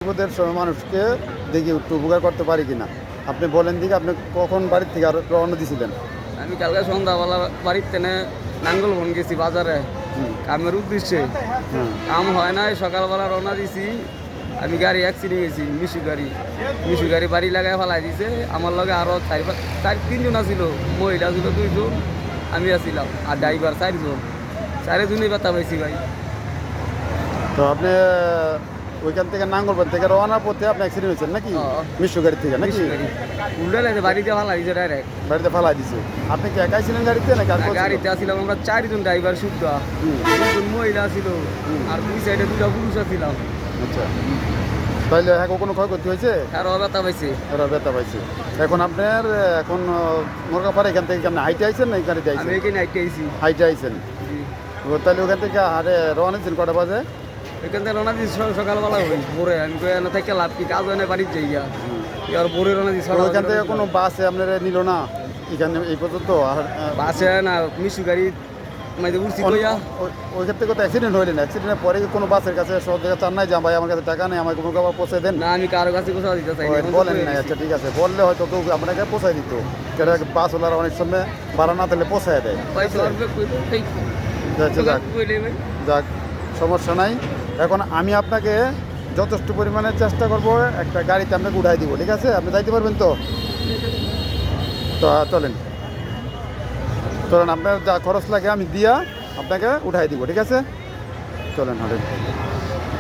বিপদের সময় মানুষকে দেখি একটু উপকার করতে পারি কিনা। আপনি বলেন দিকে আপনি কখন বাড়ির থেকে আর রওনা দিয়েছিলেন? আমি কালকে সন্ধ্যাবেলা বাড়ির তেনে নাঙ্গলবন গেছি বাজারে হুম, কামের উদ্দেশ্যে। হুম, কাম হয় নাই, সকালবেলা রওনা দিছি। আমি গাড়ি অ্যাক্সিডেন্ট গেছি, মিশু গাড়ি বাড়ি লাগায় ফেলাই দিছে। আমার লগে আরো তিনজন আছিল, মহিলা ছিল 2 জন, আমি আছিলাম আর ড্রাইভার 4 জন। 4জনই ব্যথা পাইছি ভাই। তো আপনি ওইখান থেকে নাঙ্গলবান থেকে রওনার পথে আপনি অ্যাক্সিডেন্ট হয়েছেন নাকি? মিশু গাড়ি থেকে নাকি? মিশু গাড়ি উল্টে লাগছে, বাড়িতে ফেলাই দিছে ডাইরেক্ট। বাড়িতে ফেলাই দিছে। আপনি কি একাই ছিলেন গাড়িতে নাকি আর কেউ ছিল? গাড়িতে আসছিলাম আমরা 4জন, ড্রাইভার শুদ্ধ। হুম, 2জন মহিলা ছিল আর 2 সাইডে 2টা পুরুষ ছিলাম। আচ্ছা, তাইলে এখন কোনো ক্ষয়ক্ষতি হয়েছে? আরও ব্যথা পাইছে। ওরা ব্যথা পাইছে। এখন আপনার এখন মোরগাপাড়া এখান থেকে আপনি হাইটে আইছেন না এই গাড়িতে আমি আইছেন? এখানে আইতে আইছি। হাইটে আইছেন। তাহলে ওখান থেকে আরে রওনা দিয়েছেন কটা বাজে? এখান থেকে রওনা দিয়েছি সকালবেলা হই ভোরে। আমি কই না থেকে লাভ কি, কাজ হয় না বাড়ির যাইয়া। আর ভোরে রওনা দিয়েছি। তো ওইখান থেকে কোনো বাসে আপনার নিল না এখানে এই পর্যন্ত? আর বাসে না, মিশু গাড়ি মাইতে উঠছি কইয়া। ওইখান থেকে তো অ্যাক্সিডেন্ট হইলেন, অ্যাক্সিডেন্টের পরে কি কোনো বাসের কাছে সব জায়গায় চান নাই যে ভাই আমার কাছে টাকা নেই, আমাকে কোনো খাবার পৌঁছে দেন? না, আমি কারো কাছে কোথাও দিতে চাই না। বলেন নাই? আচ্ছা ঠিক আছে, বললে হয়তো কেউ আপনাকে পৌঁছায় দিত। কেন বাসওয়ালারা অনেক সময় ভাড়া না তাহলে পৌঁছায় দেয়। আচ্ছা, যাক যাক, সমস্যা নাই। এখন আমি আপনাকে যথেষ্ট পরিমাণে চেষ্টা করব, একটা গাড়িতে আপনাকে উঠাই দিব, ঠিক আছে? আপনি যাইতে পারবেন তো? তো চলেন চলেন, আপনার যা খরচ লাগে আমি দিয়া আপনাকে উঠাই দিব, ঠিক আছে? চলেন হাঁটেন।